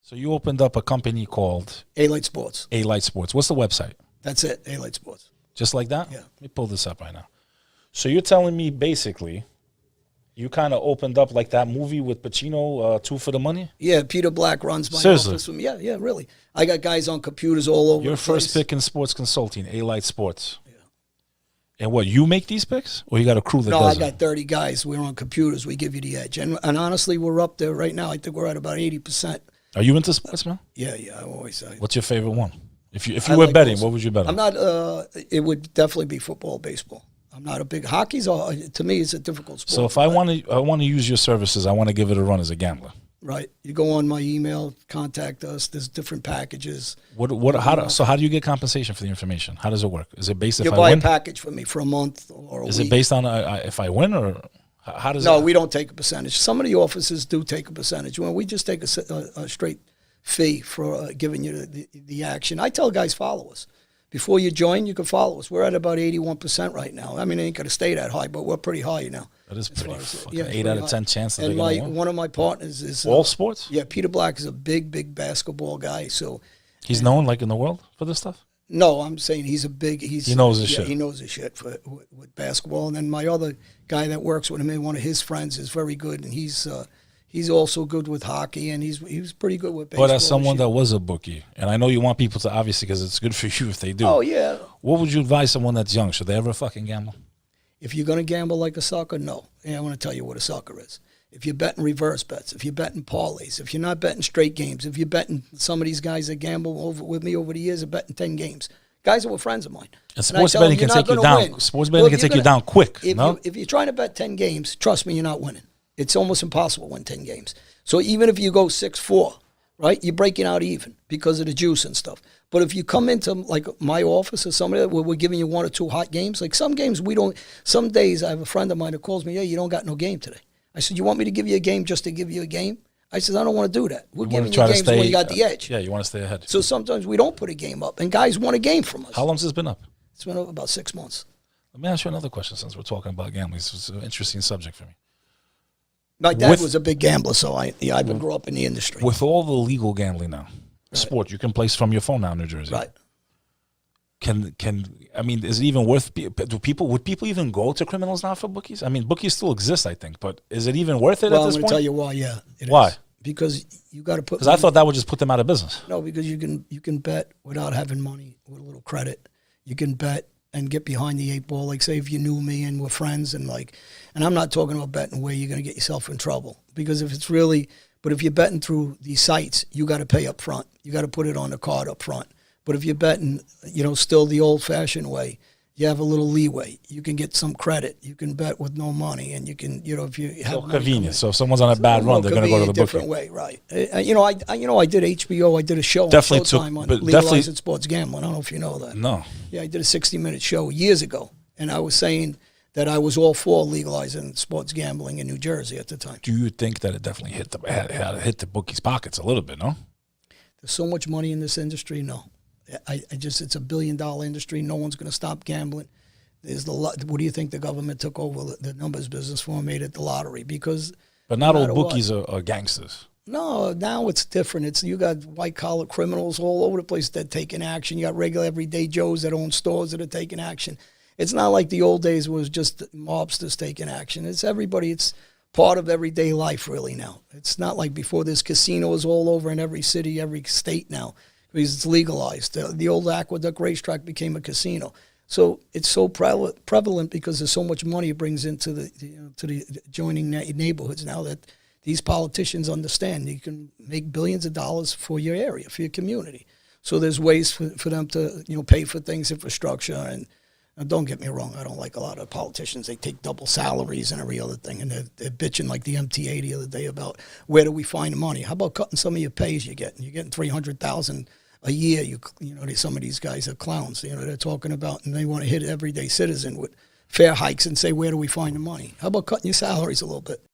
So you opened up a company called Alite Sports. Alite Sports. What's the website? That's it, Alite Sports. Just like that? Yeah. Let me pull this up right now. So you're telling me basically you kind of opened up like that movie with Pacino, Two for the Money? Yeah, Peter Black runs my Seriously? office. Yeah, really. I got guys on computers all over Your the place. first pick in sports consulting, Alite Sports. Yeah. And what, you make these picks? Or you got a crew that No, does I got 30 guys. We're on computers. We give you the edge. And honestly, we're up there right now. I think we're at about 80%. Are you into sports, man? Yeah, I always say. What's your favorite one? If you were like betting, what would you bet on? I'm not, it would definitely be football, baseball. I'm not a big, hockey's, to me, it's a difficult sport. So if I want to use your services, I want to give it a run as a gambler. Right. You go on my email, contact us. There's different packages. So how do you get compensation for the information? How does it work? Is it based if I win? You buy a package for me for a month or a week. Is it based on if I win or how does it? No, we don't take a percentage. Some of the offices do take a percentage. Well, we just take a straight fee for giving you the action. I tell guys, follow us. Before you join, you can follow us. We're at about 81% right now. I mean, it ain't going to stay that high, but we're pretty high now. That is pretty fucking 8 out of 10 chance that and they're going to win. One of my partners is... all sports? Yeah, Peter Black is a big basketball guy. So he's known like in the world for this stuff? No, I'm saying he's a big... he knows his shit. He knows his shit with basketball. And then my other guy that works with him, and one of his friends, is very good, and he's also good with hockey, and he was pretty good with baseball. But as someone that was a bookie, and I know you want people to, obviously, because it's good for you if they do. Oh, yeah. What would you advise someone that's young? Should they ever fucking gamble? If you're going to gamble like a sucker, no. And I want to tell you what a sucker is. If you're betting reverse bets, if you're betting parlays, if you're not betting straight games, if you're betting some of these guys that gamble with me over the years are betting 10 games. Guys that were friends of mine. And sports betting can take you down. Sports betting can take you down quick. If you're trying to bet 10 games, trust me, you're not winning. It's almost impossible to win 10 games. So even if you go 6-4, right, you're breaking out even because of the juice and stuff. But if you come into like my office or somebody where we're giving you 1 or 2 hot games, like some games we don't, some days I have a friend of mine that calls me, hey, you don't got no game today. I said, you want me to give you a game just to give you a game? I said, I don't want to do that. We're giving you games when you got the edge. Yeah, you want to stay ahead. So sometimes we don't put a game up, and guys want a game from us. How long has this been up? It's been up about 6 months. Let me ask you another question since we're talking about gambling. It's an interesting subject for me. My dad was a big gambler, so I grew up in the industry. With all the legal gambling now, sport you can place from your phone now in New Jersey. Right. I mean, is it even worth? Would people even go to criminals now for bookies? I mean, bookies still exist, I think, but is it even worth it at this point? Well, I'm going to tell you why. Yeah. Why? Is. Because you got to put. Because I thought that would just put them out of business. No, because you can bet without having money with a little credit. You can bet and get behind the 8 ball. Like say if you knew me and we're friends and I'm not talking about betting where you're going to get yourself in trouble. Because if it's really, but if you're betting through these sites, you got to pay up front. You got to put it on the card up front. But if you're betting, still the old-fashioned way, you have a little leeway. You can get some credit. You can bet with no money, and you can, if you have so convenient. So if someone's on a bad run, they're going to go to the bookie. Different way, right? I did HBO. I did a show definitely on Showtime on legalizing sports gambling. I don't know if you know that. No. Yeah, I did a 60-minute show years ago, and I was saying that I was all for legalizing sports gambling in New Jersey at the time. Do you think that it definitely hit the bookies' pockets a little bit? No. There's so much money in this industry. No. It's a $1 billion industry. No one's going to stop gambling. What do you think the government took over the numbers business for and made it the lottery? But not all bookies are gangsters. No, now it's different. You got white collar criminals all over the place that are taking action. You got regular everyday Joes that own stores that are taking action. It's not like the old days where it was just mobsters taking action. It's everybody. It's part of everyday life really now. It's not like before. There's casinos all over in every city, every state now. Because it's legalized. The old Aqueduct racetrack became a casino. So it's so prevalent because there's so much money it brings into the adjoining neighborhoods now that these politicians understand you can make billions of dollars for your area, for your community. So there's ways for them to pay for things, infrastructure. And don't get me wrong, I don't like a lot of politicians. They take double salaries and every other thing. And they're bitching like the MTA the other day about where do we find the money? How about cutting some of your pays you're getting? You're getting $300,000 a year. Some of these guys are clowns. They're talking about, and they want to hit everyday citizen with fare hikes and say, where do we find the money? How about cutting your salaries a little bit?